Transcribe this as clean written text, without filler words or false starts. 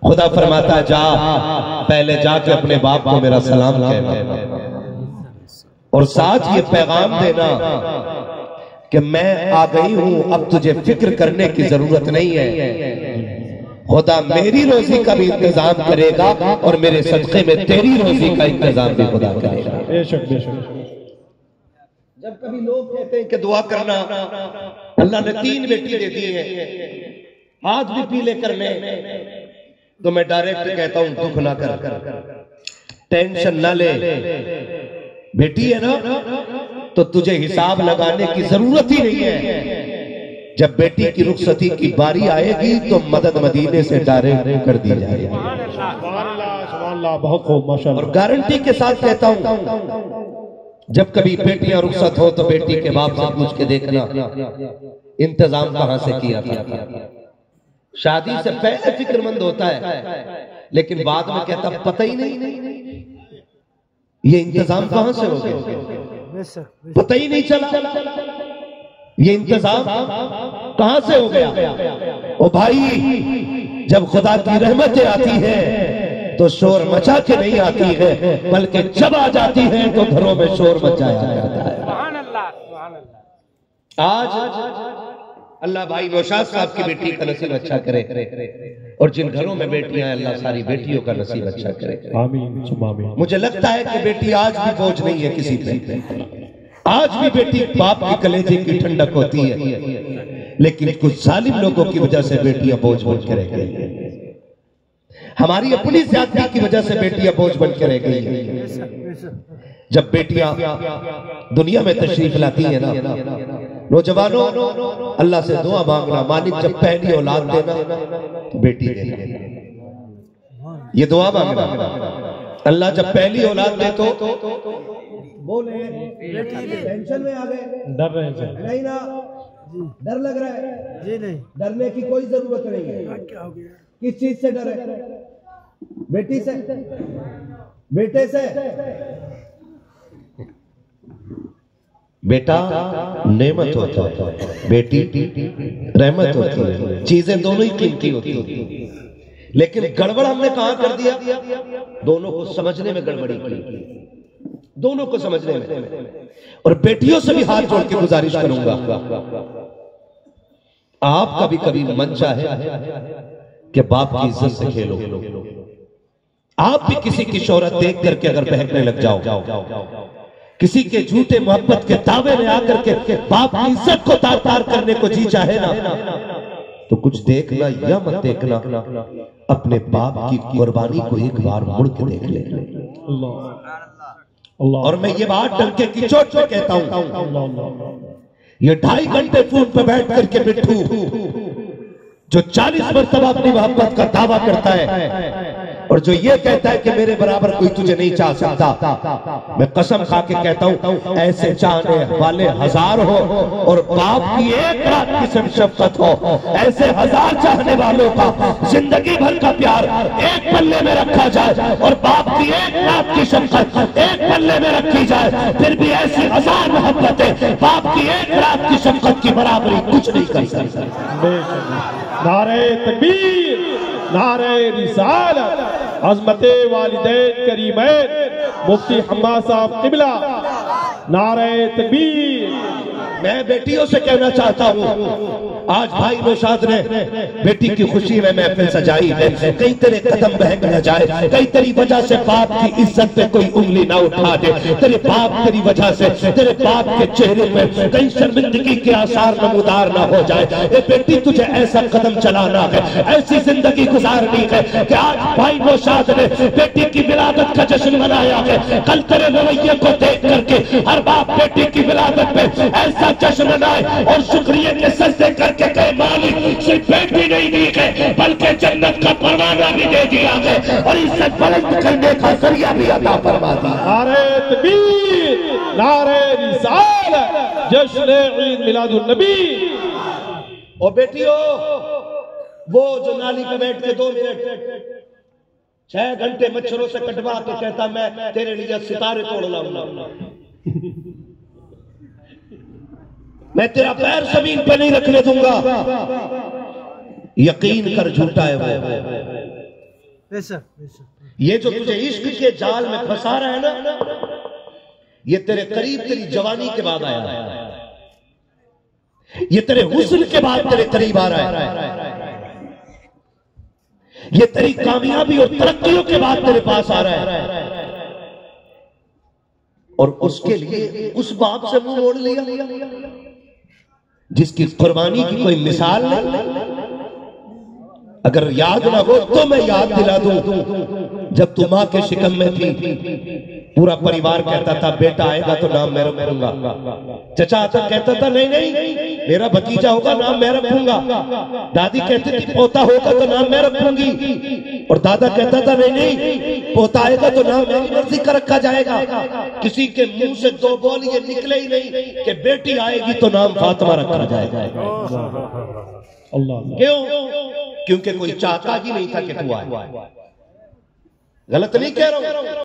खुदा फरमाता जा पहले जाके अपने बाप को मेरा सलाम कहना और साथ ये पैगाम देना कि मैं आ गई हूं, अब तुझे फिक्र करने की जरूरत नहीं है। खुदा मेरी रोजी का भी इंतजाम करेगा और मेरे सदक़े में तेरी रोजी का इंतजाम भी खुदा करेगा। बेशक बेशक। जब कभी लोग कहते हैं कि दुआ करना, अल्लाह ने 3 बेटी दे दी है, हाथ भी पीले करने, तो मैं डायरेक्ट कहता हूं दुख ना कर, टेंशन ना ले। बेटी है ना तो तुझे हिसाब लगाने की जरूरत ही नहीं है। जब बेटी की रुखसती की बारी आएगी तो मदद मदीने से डायरेक्ट कर दी जाएगी। बहुत खूब माशाअल्लाह। और गारंटी के साथ कहता हूं जब कभी बेटियां रुखसत हो तो बेटी के बाप से पूछ के देखना इंतजाम कहां से किया था। शादी से पहले फिक्रमंद होता है लेकिन बाद में कहता पता ही नहीं ये इंतजाम कहां से हो गया, पता ही नहीं चला ये इंतजाम कहां से हो गया। ओ भाई जब खुदा की रहमतें आती हैं तो शोर मचा के नहीं आती है, बल्कि जब आ जाती है तो घरों में शोर मचाया जाता है। आज अल्लाह भाई नौशाद साहब की बेटी का नसीब अच्छा करे और जिन घरों में बेटियां हैं अल्लाह सारी बेटियों का नसीब अच्छा करे। आमीन आमीन। मुझे लगता है कि बेटी आज भी बोझ नहीं है किसी पे, आज भी बेटी बाप की कलेजे की ठंडक होती है, लेकिन कुछ जालिम लोगों की वजह से बेटियां बोझ बन के रह गई। हमारी अपनी ज्यादती की वजह से बेटियां बोझ बन के रह गई। जब बेटियां दुनिया में तशरीफ लाती है ना, नौजवानों अल्लाह से दुआ मांगना, मालिक जब पहली औलाद देना तो बेटी देना, ये दुआ मांगना। अल्लाह जब पहली औलाद दे तो बोले टेंशन में आ गए, डर रहे हैं नहीं ना, डर लग रहा है जी, नहीं डरने की कोई जरूरत नहीं है। क्या हो गया, किस चीज से डर है? बेटी से, बेटे से। बेटा नेमत होता है, बेटी रहमत होती है, चीजें दोनों ही कीमती होती है। लेकिन गड़बड़ हमने कहां कर दिया? दोनों को समझने में गड़बड़ी की, दोनों को समझने में। और बेटियों से भी हाथ जोड़ के गुजारिश करूंगा, आप कभी कभी मन चाहे कि बाप की इज्जत से खेलो, आप भी किसी की शोहरत देख करके अगर बहकने लग जाओ, किसी के झूठे मोहब्बत के दावे में आकर के बाप की इज्जत को तार तार करने को जी चाहे ना, तो कुछ देखना या मत देखना, अपने बाप की कुर्बानी को एक बार मुड़ के देख ले। और मैं ये बात डंके की चोट पे कहता हूं, ये 2.5 घंटे फोन पे बैठ करके बिट्टू जो 40 मरतबा अपनी मोहब्बत का दावा करता है और जो ये कहता है कि मेरे बराबर कोई तुझे नहीं चाह सकता, मैं कसम खा के कहता हूं ऐसे चाहने वाले 1000 हो और बाप की एक रात की शफकत हो, ऐसे 1000 चाहने वालों का जिंदगी भर का प्यार एक पल्ले में रखा जाए और बाप की एक रात की शफकत एक पल्ले में रखी जाए, फिर भी ऐसी 1000 मोहब्बतें बाप की एक रात की शफकत की बराबरी कुछ नहीं कर सकती। नारे तकबीर, नारे रिसालत, अज़मते वालिदैन करीमैन मुफ्ती हम्माद साहब किबला, नारे तकबीर। मैं बेटियों से कहना चाहता हूँ, आज भाई नौशाद ने बेटी की खुशी में महफिल सजाई है, कई तेरे कदम बहक न जाए, कई तेरी वजह से बाप की इज्जत पे कोई उंगली ना उठा दे, तेरे बाप तेरी वजह से तेरे बाप के चेहरे पे कई शर्मिंदगी के आसार नमूदार ना हो जाए। ए बेटी तुझे ऐसा कदम चलाना है, ऐसी जिंदगी गुजारनी है कि आज भाई नौशाद ने बेटी की विलादत का जश्न मनाया है, कल तेरे रवैये को देख करके हर बाप बेटी की विलादत पे ऐसा जश्न मनाए और शुक्रिया के सजदे करके कहे मालिक सिर्फ बेटी नहीं दी है बल्कि जन्नत का परवाना भी दे दिया है और इज्जत बुलंद करने का जरिया भी अता फरमा दिया। नारे तकबीर, नारे रिसालत, जश्न ईद मिलादुन नबी। और बेटियों वो जो नाली पे बैठ के 2 मिनट 6 घंटे मच्छरों से कटवा के कहता मैं तेरे लिए सितारे तोड़ लाऊंगा, मैं तेरा पैर जमीन पे नहीं रखने दूंगा, यकीन कर झूठा है वो। ये जो तुझे इश्क के जाल में फंसा रहा है ना, ये तेरे करीब तेरी जवानी के बाद आया है, ये तेरे हुस्न के बाद तेरे करीब आ रहा है, ये तेरी कामयाबी और तरक्कियों के बाद तेरे पास आ रहा है, और उसके लिए उस बाप से मुंह मोड़ लिया जिसकी कुर्बानी की कोई मिसाल नहीं। अगर याद ना हो तो मैं याद दिला दूं, जब तू मां के शिकम में थी, पूरा परिवार कहता था बेटा आएगा तो नाम मैं रखूंगा। चचा आता कहता था नहीं नहीं मेरा भतीजा होगा नाम मैं रखूंगा। दादी कहती थी पोता होगा तो नाम मैं रखूंगी, और दादा कहता था नहीं नहीं पोता आएगा तो नाम मेरी मर्जी का रखा जाएगा। किसी के मुंह से दो बोल ये निकले ही नहीं कि बेटी आएगी तो नाम फातिमा रखा जाएगा। अल्लाह क्यों? क्योंकि कोई चाहता ही नहीं था कि तू आए। गलत नहीं कह रहा हूं।